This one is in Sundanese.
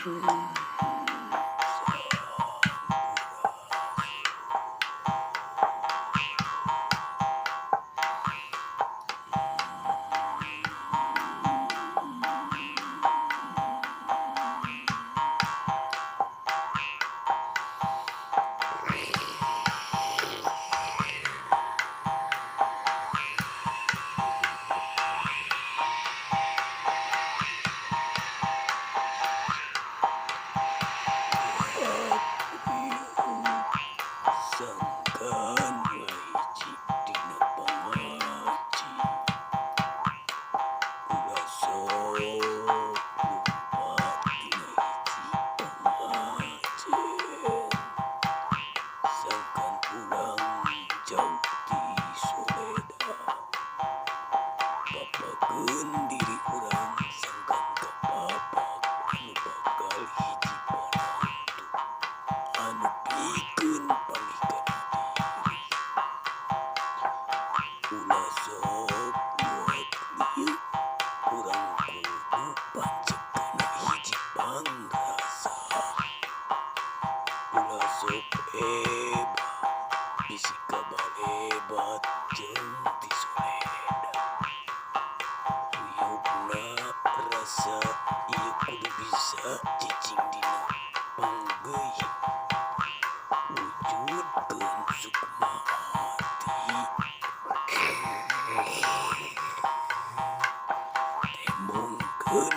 Pamugaran Diri urang sangkan kapapak anu bakal hiji parantu anu pikeun pangikana diri. Ulah sok buat lieu urang kudu pancet kana hiji pangrasa. Ulah sok bisi kabalebat jeung tisoleda. Rasa ieu kudu bisa cicing dina panggeuy wujudkeun sukma hati temongkeun